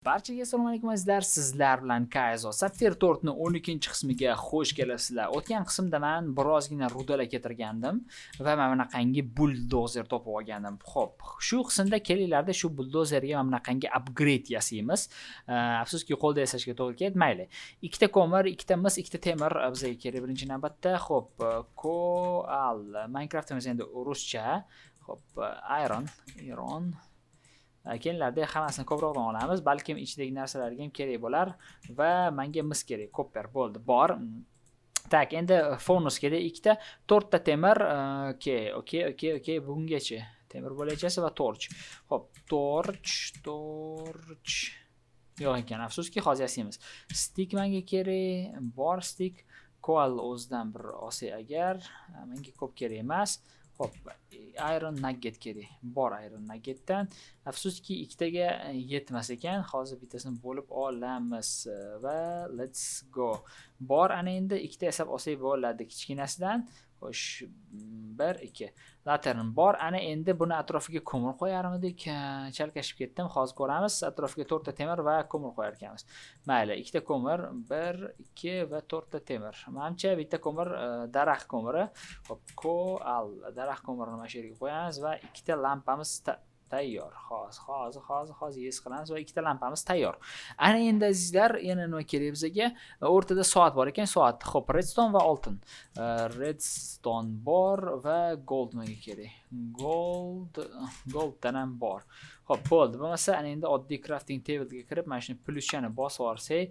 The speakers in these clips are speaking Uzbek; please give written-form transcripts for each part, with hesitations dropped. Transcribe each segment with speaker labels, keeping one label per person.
Speaker 1: Barchaga assalomu alaykum azizlar. Sizlar bilan Kaizo Sapphire 4 ning 12-qismiga xush kelibsizlar. O'tgan qismda men birozgina rudalar keltirgandim va mana bunaqangi bulldozer topib olgandim. Xo'p, shu qismda kelinglarda shu buldozerga mana bunaqangi upgrade yasaymiz. Afsuski qo'lda yasashga to'g'ri keladi. Mayli. Ikkita ko'mir, ikkita mis, ikkita temir bizga kerak birinchi navbatda. Xo'p, koal. Minecraftimiz endi ruscha. Xo'p, iron. Kelinglarda hammasini ko'proqdan olamiz, balkim ichidagi narsalarga ham kerak bo'lar va menga mis kerak, copper bo'ldi, bor. Tak, endi furnace kerak, ikkita, 4 ta temir, okey, bungacha temir bo'lachasi va torch. Xo'p, torch. Yo'q ekan, afsuski hozir yasaymiz. Stick menga kerak, bor stick, coal o'zidan bir olsa agar, menga ko'p kerak emas. Hop, iron nugget kerak. Bor iron nuggetdan. Afsuski ikkitaga yetmas ekan. Hozir bittasini bo'lib olamiz va let's go. Bor ana endi ikkita yasab olsak bo'ladi kichkinasidan. Xo'sh, 1 2. Lantern bor. Ana endi buni atrofiga ko'mir qo'yarmidik. Chalkashib ketdim. Hozir ko'ramiz. Atrofiga 4 ta temir va ko'mir qo'yar ekanmiz. Mayli, ikkita ko'mir, 1 2 va 4 ta temir. Menimcha bitta ko'mir daraxt ko'miri. Hop, koal daraxt ko'mirini mana shu yerga qo'yamiz va ikkita lampamiz tayyor. Hozir yes qilamiz va ikkita lampamiz tayyor. Ana endi azizlar, yana nima kerak bizga? O'rtada soat bor ekan, soat. Xo'p, redstone va oltin. Redstone bor va gold nima kerak? Golddan ham bor. Xo'p, bo'ldi. Bo'lmasa ana endi oddiy crafting table'ga kirib, mana shuni plyuschani bosib olsak,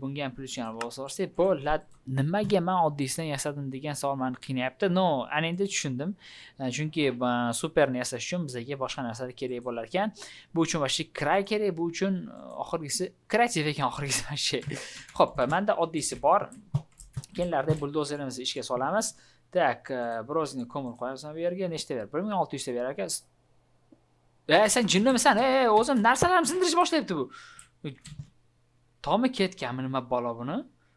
Speaker 1: bunga ham plyuschani bosib olsak, bo'ladi. Nimaga men oddiysidan yasadim degan savol meni qiynayapti. No, ana endi tushundim. Chunki superni yasash uchun bizga boshqa narsalar kerak bo'lar ekan. Bu uchun boshqa kray kerak, bu uchun oxirgisi kreativ ekan oxirgisi mana shu. Xo'p, menda oddiysi bor. Kelinglarda buldozerimizni ishga solamiz. Tak, birozgina ko'mir qo'yamiz bu yerga. Nechta ber? 1600 ta berar ekan. Sen jinnimisan? O'zim narsalarimni sindirishni boshlayapti bu. Tomi ketganmi nima balo buni?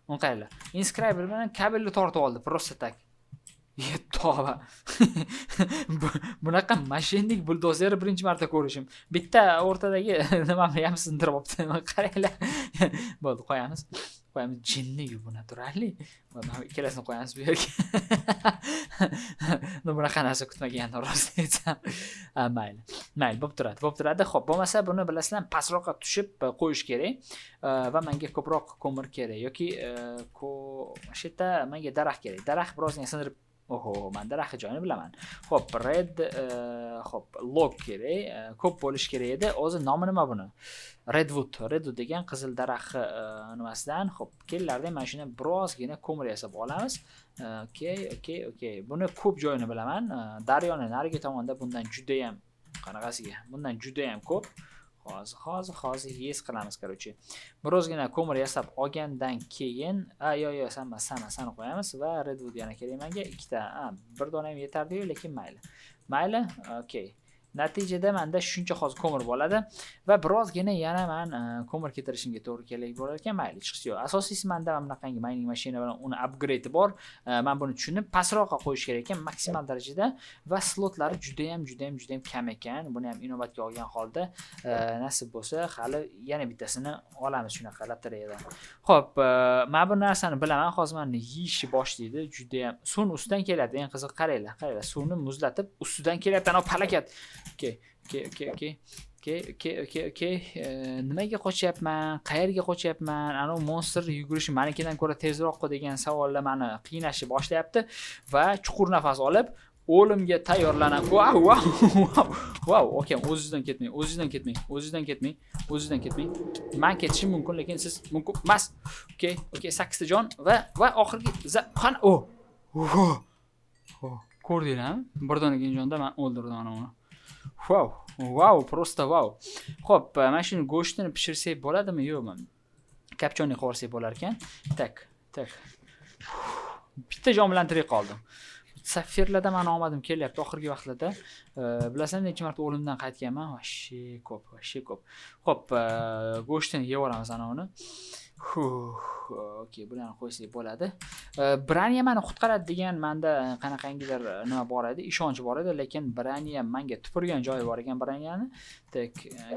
Speaker 1: O'nqaylar. Inscriber bilan kabelni tortib oldi, prosta tak. Tova. Bunaqa mashinalik buldozerni birinchi marta ko'rishim. Bitta o'rtadagi nimani ham sindirib olibdi. Qaranglar. Bo'ldi, qo'yamiz. Jinni bu naturalli. Mana ikkalasini qo'yamiz bu yerga. Bunaqa narsa kutmagandim rost aytsam. Mayli, bo'lib turadi. Xo'p, bo'lmasa buni bilasizlar, pastroqqa tushib qo'yish kerak va menga ko'proq ko'mir kerak yoki shu yerda menga daraxt kerak. Daraxt birozgina sindirib. Oho, men daraxt joyini bilaman. Xo'p, log kerak, ko'p bo'lish kerak edi. O'zi nomi nima buni? Redwood degan qizil daraxt nimasidan. Xo'p, kelinglarda mana shuni birozgina ko'mir yasab olamiz. Okey. Buni ko'p joyini bilaman. Daryoning narigi tomonda bundan juda ham ko'p. Hozir yes qilamiz, qarochi. Birozgina ko'mir yasab olgandan keyin, sanasini qo'yamiz va redwood yana kerak menga ikkita. Bir dona ham yetardi-yu, lekin mayli. Okey. Natijada menda shuncha hozir ko'mir bo'ladi va birozgina yana men ko'mir keltirishimga to'g'ri kerak bo'lar ekan. Mayli, chiqish yo'q. Asosiysi menda mana bunaqangi mining mashina bilan uni upgrade bor. Men buni tushunib, pastroqqa qo'yish kerak ekan maksimal darajada va slotlari juda ham kam ekan. Buni ham inobatga olgan holda nasib bo'lsa, hali yana bittasini olamiz shunaqa lotereyadan. Xo'p, men bu narsani bilaman. Hozir meni yeyishni boshlaydi. Juda ham suv ustidan keladi. Eng qiziq qaranglar. Suvni muzlatib ustidan kelyapti. Ana palakat. Okey. Nimaga qochyapman? Qayerga qochyapman? Ana monster yugurishi menikidan ko'ra tezroq degan savollar meni qiynashni boshlayapti va chuqur nafas olib o'limga tayyorlanam. Wow. Okey, o'zingizdan ketmang. Men ketishim mumkin, lekin siz mumkin emas. Okey, 8 ta jon va oxirgi qani. Ko'rdinglarmi? Bir donagan jonda men o'ldirdim ana uni. Wow, prosta wow. Xo'p, mana shuni go'shtini pishirsak bo'ladimi, yo'qmi? Kapchonni qilsak bo'lar ekan. Tak. Bitta jon bilan tirik qoldim. Sapphirlarda men omadim kelyapti oxirgi vaqtlarda. Bilasan, necha marta o'limdan qaytganman? Vashshi ko'p. Xo'p, go'shtini yeb olamiz ana uni. Okey, bularni qo'ysak bo'ladi. Braniya meni qutqaradi degan menda qanaqangidir nima bor edi, ishonch bor edi, lekin Braniya menga tupurgan joyi bor ekan Braniyani.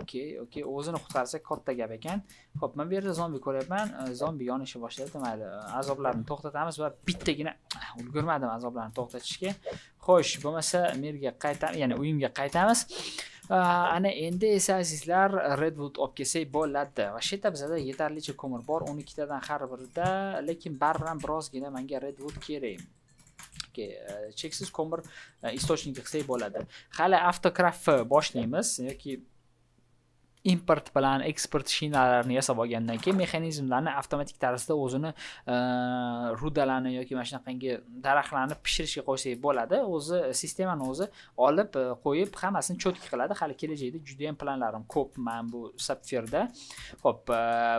Speaker 1: Okey, o'zini qutqarsa katta gap ekan. Xo'p, men bu yerda zombi ko'ryapman. Zombi yonishga boshladi. Mayli, azoblarni to'xtatamiz va bittagina ulgurmadim azoblarni to'xtatishga. Xo'sh, bo'lmasa merga qaytamiz, ya'ni uyimga qaytamiz. Ana endi esa azizlar Redwood olib kelsak bo'ladi. Va shu yerda bizda yetarlicha ko'mir bor, 12 tadan har birida, lekin baribir ham birozgina menga Redwood kerak. Cheksiz ko'mir istochnik qilsak bo'ladi. Hali Autocraft boshlaymiz yoki import bilan eksport shinalarini yasab olgandan keyin mexanizmlarni avtomatik tarzda o'zini rudalarni yoki mana shunaqangi daraxtlarni pishirishga qo'ysak bo'ladi. O'zi sistemani o'zi olib qo'yib hammasini cho'tki qiladi. Hali kelajakda juda ham planlarim ko'p men bu sapfirda. Xo'p,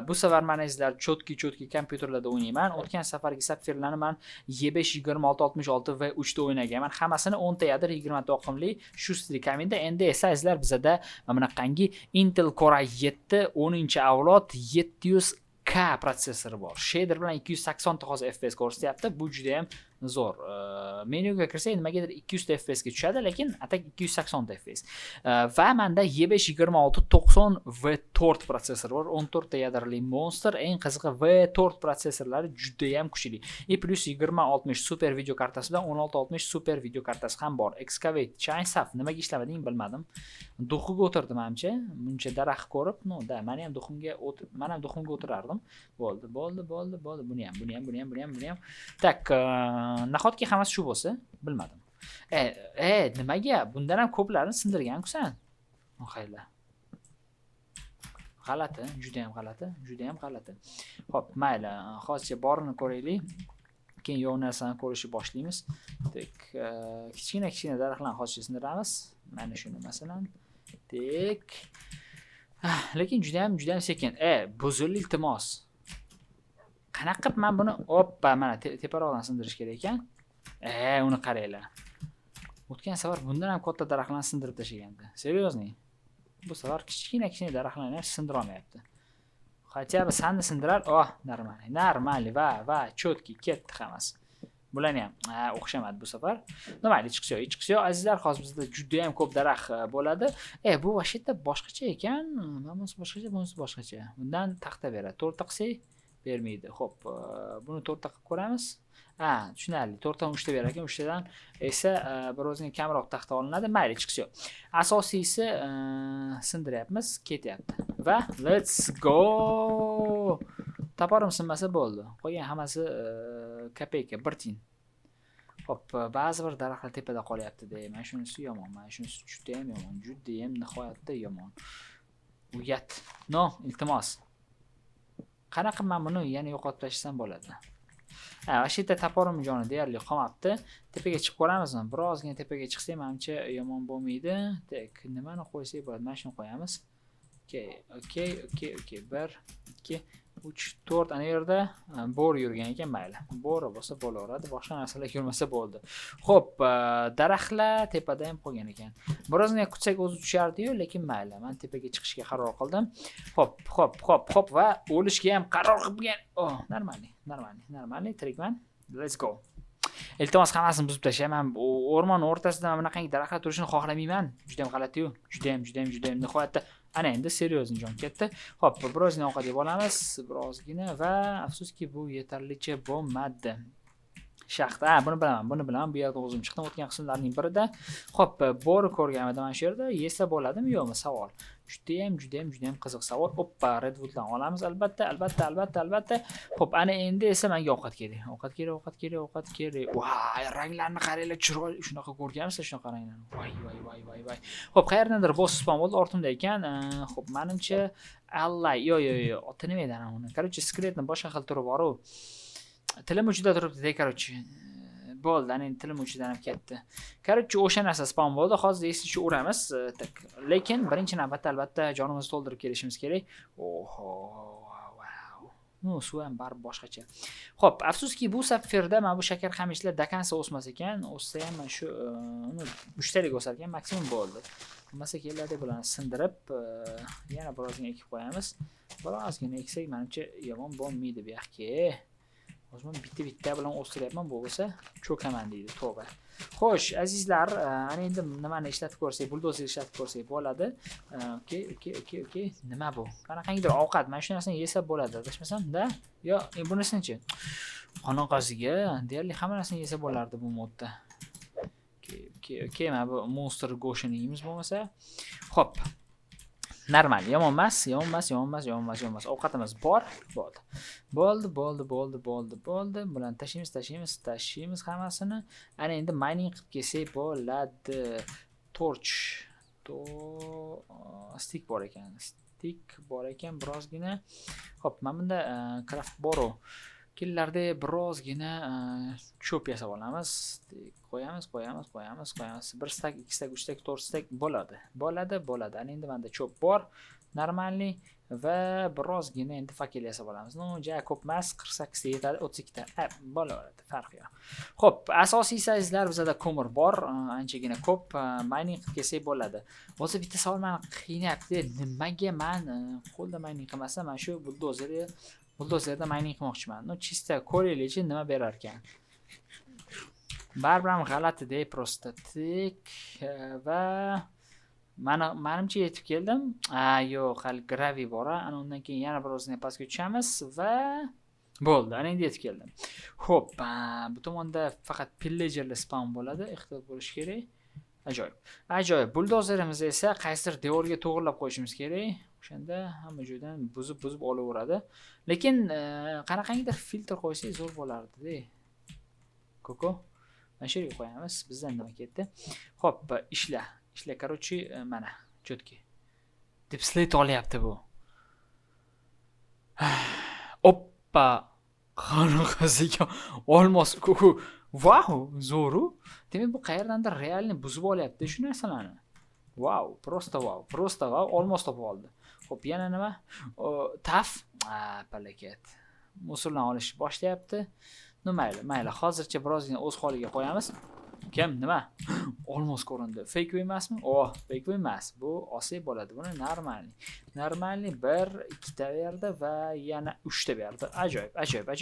Speaker 1: bu safar men sizlar cho'tki kompyuterlarda o'ynayman. O'tgan safargi sapfirlarni men E5 2666 va 3 da o'ynaganman. Hammasini 10 ta yadir 20 ta oqimli Shustri kaminda. Endi esa sizlar bizda mana bunaqangi Intel Core i7 10-avlod 700K protsessori bor. Shader bilan 280 ta hozir FPS ko'rsatyapti. Bu juda ham zo'r. Menyuga kirsak nimagadir 200 ta FPS ga tushadi, lekin atak 280 ta FPS. Va menda E5 2690 V4 protsessor bor. 14 ta yadrali monster. Eng qizig'i V4 protsessorlari juda ham kuchli. Plus 2060 super video kartasi bilan 1660 super video kartasi ham bor. Excavate, Chainsaf nimaga ishlamading bilmadim. Duxiga o'tirdim menimcha. Buncha daraxt ko'rib, men ham duximga o'tirardim. Bo'ldi. Buni ham. Tak, nahotki hammasi shu bo'lsa, bilmadim. Nimaga? Bundan ham ko'plarini sindirgan-ku sen. Xayla. G'alati, juda ham g'alati. Xo'p, mayli, hozircha borini ko'raylik. Keyin yo'q narsani ko'rishni boshlaymiz. Kichkina daraxtlarni hozircha sindiramiz. Mana shuni masalan. Lekin juda ham sekin. Buzil iltimos. Qanaqa qilib men buni mana teparoqdan sindirish kerak ekan. Uni qaranglar. O'tgan safar bundan ham katta daraxtlarni sindirib tashlagandi. Seryozni. Bu safar kichkina daraxtlarni ham sindira olmayapti. Хотя бы sanni sindirar. Normali va cho'tki ketdi hammasi. Bularni ham o'xshamadi bu safar. Mayli, chiqsiyo. Azizlar, hozir bizda juda ham ko'p daraxt bo'ladi. Bu vashitda boshqacha ekan. Bunisi boshqacha. Bundan taxta beradi. To'rtta qilsak bermaydi. Xo'p, buni to'rtta qilib ko'ramiz. Tushunarli. 4 dan 3 ta berar ekan, 3 tadan esa bir o'zini kamroq taxta olinadi. Mayli, chiqsiyo. Asosiysi sindiryapmiz, ketyapti. Va let's go. Taporim sinmasa bo'ldi. Qolgan hammasi kopeyka, 1 tiyin. Xo'p, ba'zi bir daraxtlar tepada qolyapti-da. Mana shunisi yomon, mana shunisi juda ham yomon, juda ham nihoyatda yomon. Uyat. Iltimos. Qanaqa men buni yana yo'qotib tashlashim bo'ladi. Shu yerda taporim joni deyarli qolmabdi. Tepaga chiqib ko'ramizmi? Birozgina tepaga chiqsak, menimcha yomon bo'lmaydi. Nimani qo'ysak bo'ladi? Mana shuni qo'yamiz. Okey. 1 2 3 4 ana yerda bo'ri yurgan ekan, mayli. Bo'ri bo'lsa bo'laveradi, boshqa narsalar yurmasa bo'ldi. Xo'p, daraxtlar tepada ham qolgan ekan. Birozgina kutsak o'zi tushardi-yu, lekin mayli. Men tepaga chiqishga qaror qildim. Xo'p va o'lishga ham qaror qilgan. Normali, tirikman. Let's go. Iltimos, hammasini buzib tashlayman. O'rmon o'rtasida mana bunaqangi daraxtlar turishini xohlamayman. Juda ham g'alati-yu. Juda ham nihoyatda. Ana endi seryozni jon ketdi. Xo'p, birozgina ovqat yeb olamiz, birozgina va afsuski bu yetarlicha bo'lmadi. Shaxt, buni bilaman. Bu yerda o'zim chiqdim o'tgan qismlarning birida. Xo'p, bo'ri ko'rganman mana shu yerda. Yesa bo'ladimi, yo'qmi savol. Juda ham qiziq savol. Hoppa, Redwooddan olamiz albatta. Xo'p, ana endi esa menga ovqat kerak. Ovqat kerak. Voy, ranglarni qaranglar, chiroyli. Shunaqa ko'rganmisiz, shunaqa ranglarni. Voy. Xo'p, qayerdandir boss spawn bo'ldi, ortimda ekan. Xo'p, menimcha yo'q, oti nima edi ana uni? Короче, skeletning boshqa xil turi bor-ku. Tilim uchida turibdi-da, короче. Bo'ldi, ana endi tilim uchidan ham ketdi. Короче, o'sha narsa spawn bo'ldi. Hozir eslichi uramiz. Lekin birinchi navbatda albatta jonimizni to'ldirib kelishimiz kerak. Oho, wow. suvi ham baribir boshqacha. Xo'p, afsuski bu safarda mana bu shakar qamishlar dakansa o'smas ekan. O'ssa ham mana shu 3 talik o'sar ekan, maksimum bo'ldi. Bo'lmasa keladi bularni sindirib, yana birozgina ekib qo'yamiz. Birozgina eksak, menimcha yomon bo'lmaydi bu yoqqa. O'zim bitta bilan o'stiryapman, bo'lsa cho'kaman deydi, to'g'ri. Xo'sh, azizlar, ana endi nimani ishlatib ko'rsak, buldozer ishlatib ko'rsak bo'ladi. Okey. Nima bu? Qanaqangidir ovqat, mana shu narsani yesa bo'ladi, adashmasam-da. Yo, bunisini-chi? Qanaqasiga? Deyarli hamma narsani yesa bo'lardi bu modda. Okey, mana bu monster go'shtini yeymiz bo'lmasa. Xo'p. Normal, yomon emas. Ovqatimiz bor, bo'ldi. Bularni tashlaymiz hammasini. Ana endi mining qilib kelsak bo'ladi. Torch, stick bor ekan, birozgina. Xo'p, mana bunda craft borrow kellarda birozgina cho'p yasab olamiz. Qo'yamiz. 1 stak, 2 stak, 3 stak, 4 stak bo'ladi. Ana endi menda cho'p bor, normalniy va birozgina endi fakel yasab olamiz. Ja ko'p emas, 48 ta yetadi, 32 ta. Bo'laveradi, farqi yo'q. Xo'p, asosiysi azizlar, bizda ko'mir bor, anchagina ko'p, mining qilib kelsak bo'ladi. Hozir bitta savol meni qiynayapti. Nimaga men qo'lda mining qilmasam, mana shu buldozerda mining qilmoqchiman. Chista ko'raylik-chi nima berar ekan. Baribir ham g'alati-da, prosta tik va menimcha yetib keldim. Yo'q, hali gravi bor, ana undan keyin yana birozgina pastga tushamiz va bo'ldi. Ana endi yetib keldim. Xo'p, bu tomonda faqat pillagerlar spawn bo'ladi, ehtiyot bo'lish kerak. Ajoyib. Buldozerimiz esa qaysidir devorga to'g'rilab qo'yishimiz kerak. O'shanda hamma joydan buzib olaveradi. Lekin qanaqangidir filtr qo'ysak zo'r bo'lardi-da. Koko. Mana shu yerga qo'yamiz. Bizdan nima ketdi? Xo'p, ishla, короче, mana, chotki. Deb slate olyapti bu. Oppa! Qanaqasiga olmos kuku. Wow, zo'ru. Demak, bu qayerdandir realni buzib olyapti shu narsalarni. Wow, prosta wow. Olmos topib oldi. Xo'p, yana nima? Taf. Palakat. Musuldan olish boshlayapti. Mayli. Hozircha birozgina o'z holiga qo'yamiz. Kim, nima? Olmos ko'rindi. Fake emasmi? Fake emas. Bu olsak bo'ladi. Buni normalniy 1, 2 ta berdi va yana 3 ta berdi. Ajoyib.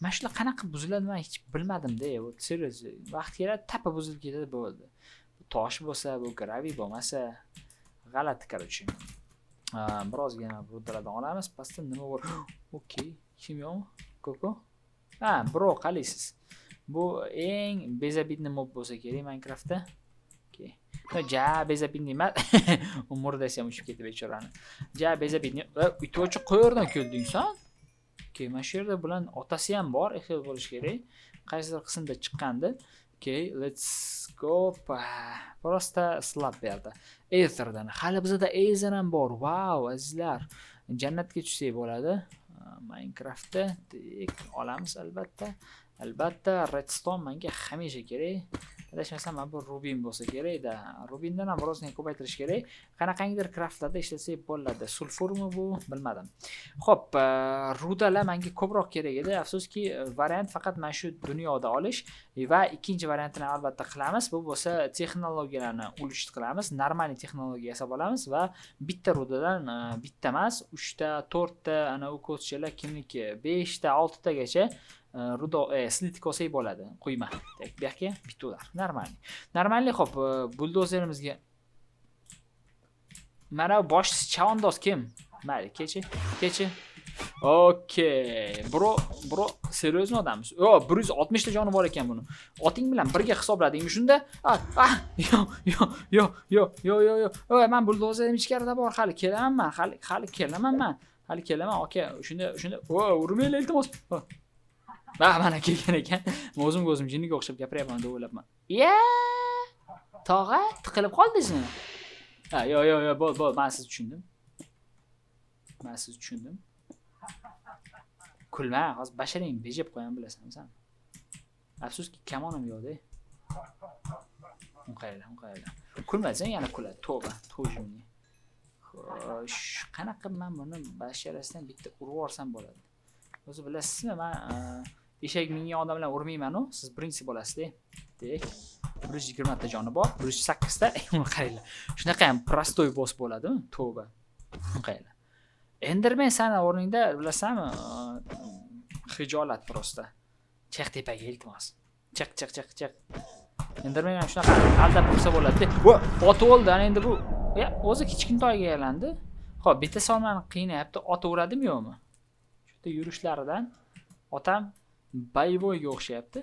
Speaker 1: Mana shular qanaqa buziladi men hech bilmadim-da. Serios. Vaqt keladi, tapa buzilib ketadi, bo'ldi. Bu tosh bo'lsa, bu gravi bo'lmasa, g'alati, короче. Birozgina rudalardan olamiz. Pastda nima bor? Okey. Kim yo'qmi? Koko? Bro, qalisiz. Bu eng bezabitni mob bo'lsa kerak Minecraftda. Okey. Bezabitni emas. Umurdasi ham uchib ketdi bechorani. Bezabitni. Uytochi qayerdan kelding sen? Okey, mana shu yerda bilan otasi ham bor, ehtiyot bo'lish kerak. Qaysidir qismda chiqqandi. Okey, let's go. Prosta slab berdi. Etherdan. Hali bizda Ether ham bor. Wow, azizlar. Jannatga tushsak bo'ladi. Minecraftda olamiz albatta. Redstone menga hamisha kerak. Adashmasam men bu rubin bo'lsa kerak-da. Rubindan ham birozgina ko'paytirish kerak. Qanaqangidir craftlarda ishlasak bo'ladi. Sulfurmi bu? Bilmadim. Xo'p, rudalar menga ko'proq kerak edi. Afsuski, variant faqat mana shu dunyoda olish va ikkinchi variantini albatta qilamiz. Bu bo'lsa texnologiyalarni ulust qilamiz. Normal texnologiya yasab olamiz va bitta rudadan bitta emas, 3 ta, 4 ta, ana u ko'chalar kimniki 5 ta, 6 tagacha rudo slit ko'sak bo'ladi. Quyma. Bu yoqqa bitular. Normalniy. Xo'p, buldozerimizga mana boshchi chavandoz kim? Mayli, kechi. Okey. Bro, seriozmi odamsiz? 160 ta joni bor ekan buni. Oting bilan birga hisobladingmi shunda? Yo. Men buldozerim ichkarida bor, hali kelaman men. Hali kelaman. Okey, shunda. Urmaylar iltimos. Mana kelgan ekan. O'zim jinniga o'xshab gapiryapman deb o'ylabman. Tog'a, tiqilib qoldingizmi? Yo, bo'l, men sizni tushundim. Kulma, hozir basharing bejib qo'yam bilasanmi sen? Afsuski kamonim yo'q-da. Unqaylar. Kulmasang yana kuladi. To'g'ri, to'jimni. Xo'sh, qanaqa men buni basharasidan bitta urib yuborsam bo'ladi. O'zi bilasizmi, men eshak mingan odamlar urmayman-ku, siz birinchisi bo'lasizda. Tek 120 ta joni bor, 108 ta. Uni qaranglar. Shunaqa ham prostoy boss bo'ladimi? Tavba. Qaranglar. Enderman sana o'rningda bilasanmi? Xijolat prosta. Chiq tepaga iltimos. Chiq. Enderman ham shunaqa aldab tursa bo'ladi. Vo, ot o'ldi, ana endi bu o'zi kichkintoyga aylandi. Xo'p, bitta sonani qiynayapti, ot uradimi yo'qmi? Shu yerda yurishlaridan otam boyvoyga o'xshayapti.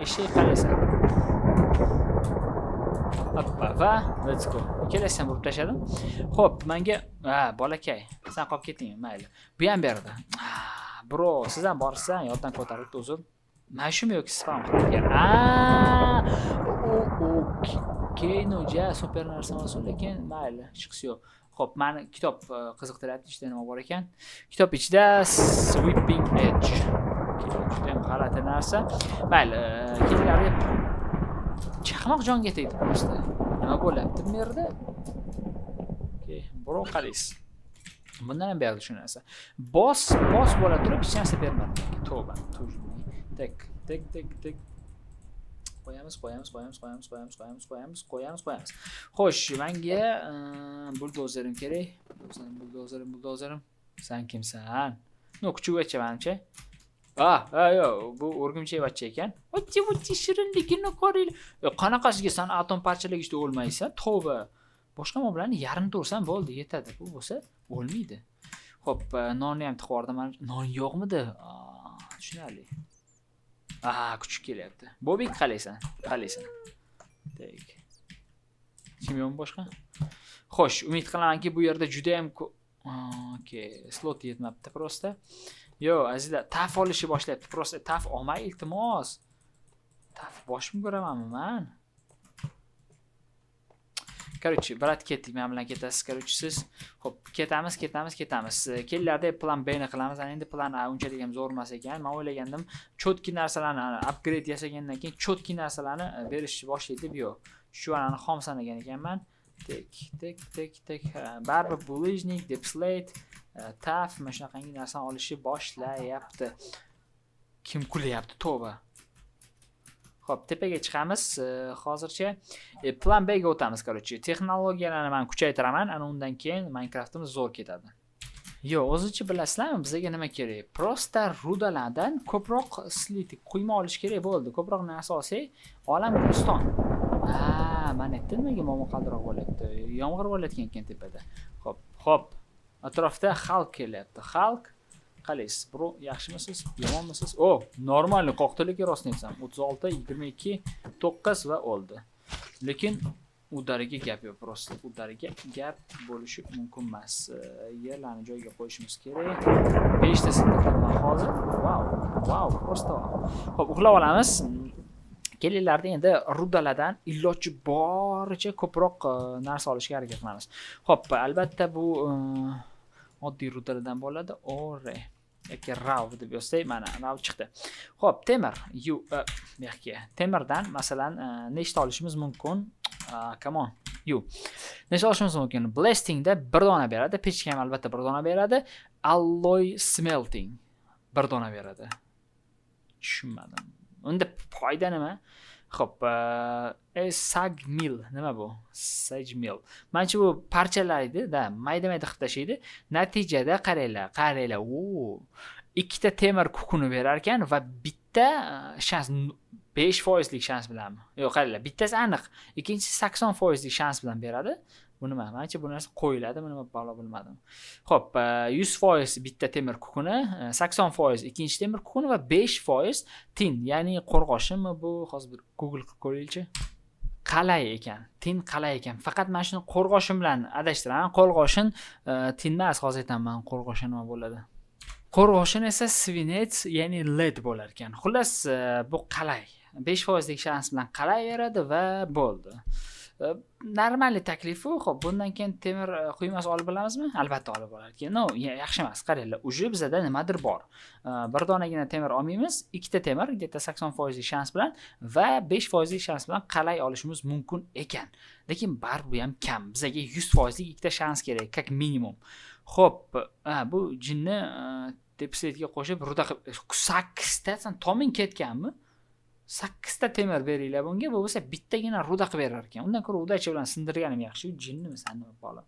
Speaker 1: Eshak qaraysan. Hoppa va let's go. Ikkalasini urib tashladim. Xo'p, menga bolakay, sen qolib keting, mayli. Bu ham berdi. Bro, siz ham borsiz, yoddan ko'tarib uzr. Men shumi yo'q spam qilgan. Okey, no, ja super narsa emas, lekin mayli, chiqis yo'q. Xo'p, meni kitob qiziqtiryapti, ichida nima bor ekan? Kitob ichida Sweeping Edge. Juda ham g'alati narsa. Mayli, kelinglar. Chaqmoq jonga tegdi prosta. Nima bo'lyapti bu yerda? Okey, bro qaraysiz. Bundan ham berdi shu narsa. Boss bo'la turib hech narsa bermadi. Tavba, tek. Qo'yamiz. Xo'sh, menga buldozerim kerak. Buldozerim. Sen kimsan? No, kuchug'acha menimcha. Yo'q, bu o'rgimchak bachcha ekan. O'chi shirinligini qarang. Qanaqasiga sen atom parchalagishda o'lmaysan? Tavba. Boshqa mobillarni yarim tursan bo'ldi, yetadi. Bu bo'lsa o'lmaydi. Xo'p, nonni ham tiqib yubordim. Non yo'qmidi? Tushunarli. Kuchuk kelyapti. Bobik qalaysan. Tek. Kim yo'q boshqa? Xo'sh, umid qilamanki bu yerda juda ham okey, slot yetmabdi prosta. Yo, azizlar, taf olishni boshlayapti. Prosta taf olmay, iltimos. Taf boshim ko'ramanmi men? Короче, brat ketdik, men bilan ketasiz, короче, siz. Xo'p, ketamiz. Kellarda plan B ni qilamiz. Endi plan A unchalik ham zo'r emas ekan. Men o'ylagandim, chotki narsalarni upgrade yasagandan keyin chotki narsalarni berishni boshlaydi, yo'q. Shu anani xom sanagan ekanman. Tek. Baribir bulishnik, depslate, taf, mana shunaqangi narsani olishni boshlayapti. Kim kulyapti, tavba. Xo'p, tepaga chiqamiz. Hozircha plan B ga o'tamiz, короче. Texnologiyalarni men kuchaytiraman, ana undan keyin Minecraftimiz zo'r ketadi. Yo, o'zicha bilasizlarmi, bizga nima kerak? Prosta rudalardan ko'proq slitik quyma olish kerak bo'ldi. Ko'proq narsa olsak, olam guliston. Men aytdim nimaga momaqaldiroq bo'lyapti. Yomg'ir bo'layotgan ekan tepada. Xo'p. Atrofda xalq kelyapti. Xalq qalaysiz, bro, yaxshimisiz? Yomonmisiz? Normalni qoqtilik rostni aytsam, 36, 22, 9 va o'ldi. Lekin udariga gap yo'q, prosta udariga gap bo'lishi mumkin emas. Yerlarni joyiga qo'yishimiz kerak. 5 ta sindirman hozir. Wow, prosta. Xo'p, uxlab olamiz. Kelinglarda endi rudalardan iloji boricha ko'proq narsa olishga harakat qilamiz. Xo'p, albatta bu oddiy rudalardan bo'ladi. Yoki rav deb yozsak, mana rav chiqdi. Xo'p, temir. Temirdan masalan nechta olishimiz mumkin? Come on. Nechta olishimiz mumkin? Blastingda 1 dona beradi, pechka ham albatta 1 dona beradi, alloy smelting 1 dona beradi. Tushunmadim. Unda foyda nima? Xo'p, sagmil nima bu? Sagmil. Menimcha bu parchalar edi-da, mayda-mayda qilib tashlaydi. Natijada qaranglar. 2 ta temir kukuni berar ekan va bitta shans 5% lik shans bilanmi? Yo'q, qaranglar, bittasi aniq, ikkinchisi 80% lik shans bilan beradi. Bu nima? Menimcha bu narsa qo'yiladimi, nima balo bilmadim. Xo'p, 100% bitta temir kukuni, 80% ikkinchi temir kukuni va 5% tin, ya'ni qo'rg'oshinmi bu? Hozir bir Google qilib ko'raylik-chi. Qalay ekan. Faqat men shuni qo'rg'oshin bilan adashtiraman. Qo'rg'oshin tin emas, hozir aytaman, qo'rg'oshin nima bo'ladi. Qo'rg'oshin esa svinets, ya'ni led bo'lar ekan. Xullas, bu qalay. 5% lik shans bilan qalay beradi va bo'ldi. Normalniy taklifi, xo'p, bundan keyin temir quymas olib olamizmi? Albatta olib olarki. Yaxshi emas. Qaranglar, uje bizda nimadir bor. 1 donagina temir olmaymiz, 2 ta temir, где-то 80% shans bilan va 5% shans bilan qalay olishimiz mumkin ekan. Lekin baribir bu ham kam. Bizga 100% lik 2 ta shans kerak, как minimum. Xo'p, bu jinni depositga qo'shib ruda qilib 8 ta san toming ketganmi? 8 ta temir beringlar bunga, bo'lsa bittagina ruda qilib berar ekan. Undan ko'ra rudachi bilan sindirganim yaxshi, jinnimi san nima bola.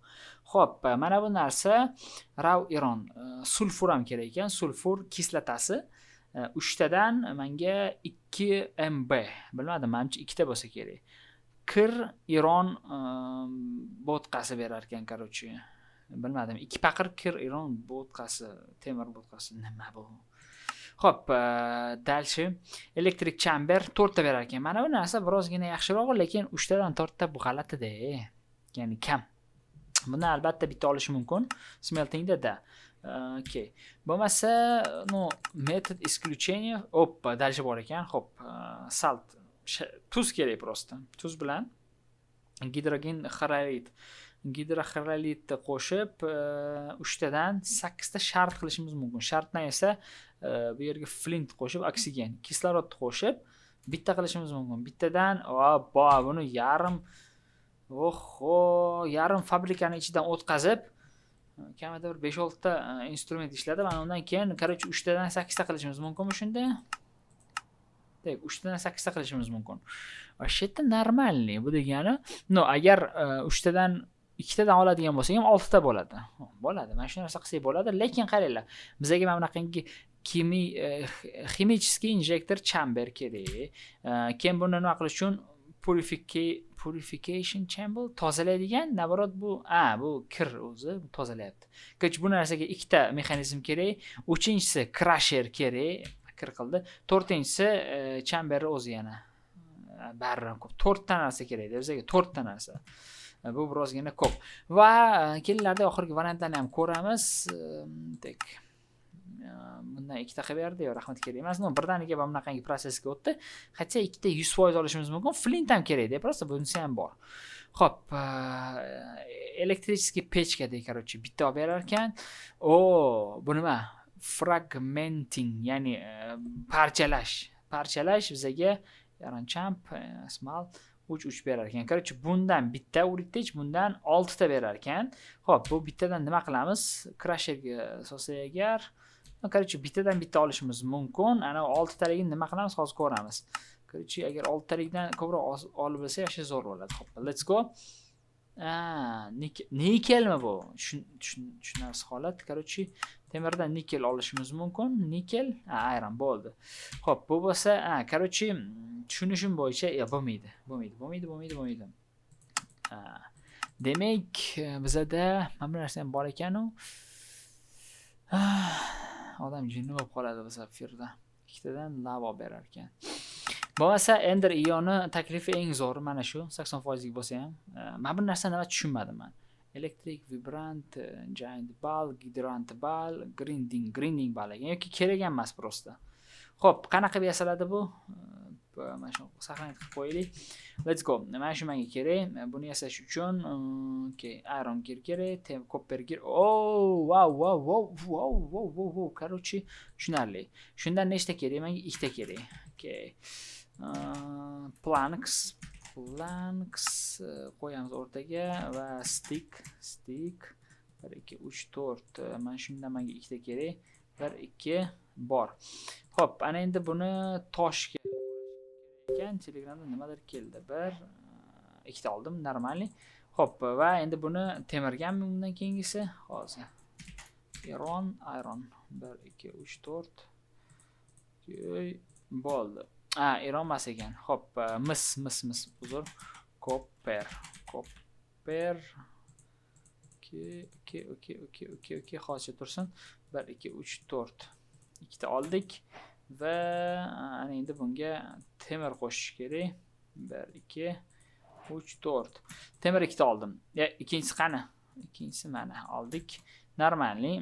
Speaker 1: Xo'p, mana bu narsa raw iron, sulfur ham kerak ekan, sulfur kislotasi. 3 tadan menga 2 MB. Bilmadim, menimcha 2 ta bo'lsa kerak. Kir iron bo'tqasi berar ekan, qarochi. Bilmadim, 2 paqir kir iron bo'tqasi, temir bo'tqasi nima bu? Xo'p, dalshi elektrik chamber 4 ta berar ekan. Mana bu narsa birozgina yaxshiroq, lekin 3 tadan 4 ta bu g'alati-da. Ya'ni kam. Buni albatta bitta olish mumkin. Smeltingda da. Okay. Bo'lmasa, no metod исключения. Oppa, dalshi bor ekan. Xo'p, salt, tuz kerak prosta. Tuz bilan gidrogen xloridni qo'shib 3 tadan 8 ta shart qilishimiz mumkin. Shartdan esa bu yerga flint qo'shib, oksigen, kislorodni qo'shib bitta qilishimiz mumkin. Bittadan buni yarim fabrikani ichidan o'tkazib, kamida bir 5-6 ta instrument ishladi. Mana undan keyin, qarochi 3 tadan 8 ta qilishimiz mumkinmi shunda? Dek, 3 tadan 8 ta qilishimiz mumkin. Вообще-то нормальный bu degani. No, agar 3 tadan 2 tadan oladigan bo'lsak ham 6 ta bo'ladi. Bo'ladi. Mana shu narsa qilsak bo'ladi, lekin qaranglar. Bizga mana bunaqangi химический injektor chamber kerak. Keyin buni nima qilish uchun purification chamber tozalaydigan, naborot bu, bu kir o'zi tozalayapti. Kecha bu narsaga 2 ta mexanizm kerak. 3-inchisi crusher kerak, kir qildi. 4-inchisi chamber o'zi yana. Barram ko'p. 4 ta narsa kerak. Bizga 4 ta narsa. Bu birozgina ko'p. Va kelinlarda oxirgi variantlarni ham ko'ramiz. Tek bundan 2 ta qilib berdi, rahmat kerak emas. No, birdaniga va bunaqangi prosesga o'tdi. Hatto 2 ta 100% olishimiz mumkin. Flint ham kerak-da, prosta bunisi ham bor. Xo'p, elektrichеский pechkadek, qarochi, bitta olib berar ekan. Bu nima? Fragmenting, ya'ni parchalash bizga yaronchamp, smal 3 berar ekan. Qarochi, bundan bitta uritich, bundan 6 ta berar ekan. Xo'p, bu bittadan nima qilamiz? Crusherga solsak agar, qarochi bittadan bitta olishimiz mumkin. Ana 6 taligini nima qilamiz? Hozir ko'ramiz. Qarochi, agar 6 talikdan ko'proq olib bo'lsa, yaxshi zo'r bo'ladi. Xo'p, let's go. Nikelmi bu? Tushunarsiz holat. Qarochi, temirdan nikel olishimiz mumkin. Nikel, iron bo'ldi. Xo'p, bu bo'lsa, qarochi, tushunishim bo'yicha bo'lmaydi. Demak, bizada mana bu narsa ham bor ekan-u. Odam jinni bo'lib qoladi bu safirda. 2 tadan lava berar ekan. Bo'lmasa, ender ioni taklifi eng zo'r mana shu, 80% lik bo'lsa ham. Men bu narsani nima tushunmadim men. Elektrik, vibrant, giant ball, gidrant ball, grinding ball yoki kerak emas prosta. Xo'p, qanaqa qilib yasaladi bu? Mana shu saqlanib qilib qo'yaylik. Let's go. Mana shu menga kerak. Buni yasash uchun iron kerak, copper kerak. Wow. Qarochi, tushunarli. Shundan nechta kerak? Menga 2 ta kerak. Planks qo'yamiz o'rtaga va stick 1 2 3 4. Mana shundan menga 2 ta kerak. 1 2 bor. Xo'p, ana endi buni toshga ekan, Telegramda nimadir keldi. 1 2 ta oldim, normalniy. Xo'p, va endi buni temirganmi bundan keyingisi? Hozir. Iron 1 2 3 4. Bo'ldi. Iron emas ekan. Xo'p, mis uzr. Copper. Okay. Hozir tursin. 1 2 3 4. 2 ta oldik va ana endi bunga temir qo'shish kerak. 1 2 3 4. Temir 2 ta oldim. Ikkinchisi qani? Ikkinchisi mana oldik. Normalniy.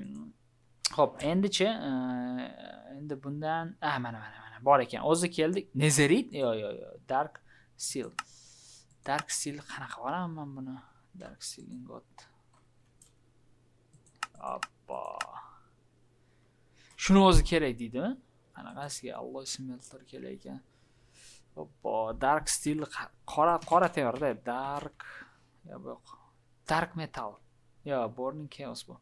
Speaker 1: Xo'p, endi bundan mana bor ekan. O'zi keldik. Nezerit? Yo'q. Dark seal qanaqa olaman men buni? Dark seal ingot. Appa. Shuni o'zi kerak deydimi? Qanaqasiga Alloh smelter kerak ekan. Appa, dark steel qora temirda, dark metal. Burning chaos bu.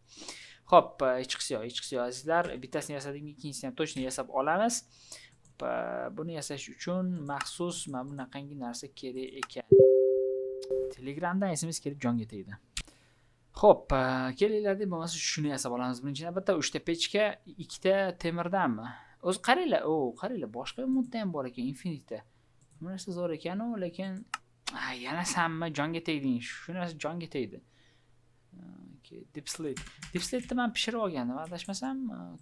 Speaker 1: Xo'p, hech yo'q azizlar. Bittasini yasadik, ikkinchisini ham точно yasab olamiz. Buni yasash uchun maxsus mana bunaqangi narsa kerak ekan. Telegramdan SMS kelib jonga tegdi. Xo'p, kelinglar deb bo'lmasa shuni yasab olamiz. Birinchi navbatda 3 ta pechka, 2 ta temirdanmi? O'zi qaranglar, boshqa modda ham bor ekan, Infinity. Bu narsa zo'r ekan-ku, lekin yana sammi jonga tegding. Shu narsa jonga tegdi. Deep Slate men pishirib olgandim, adashmasam,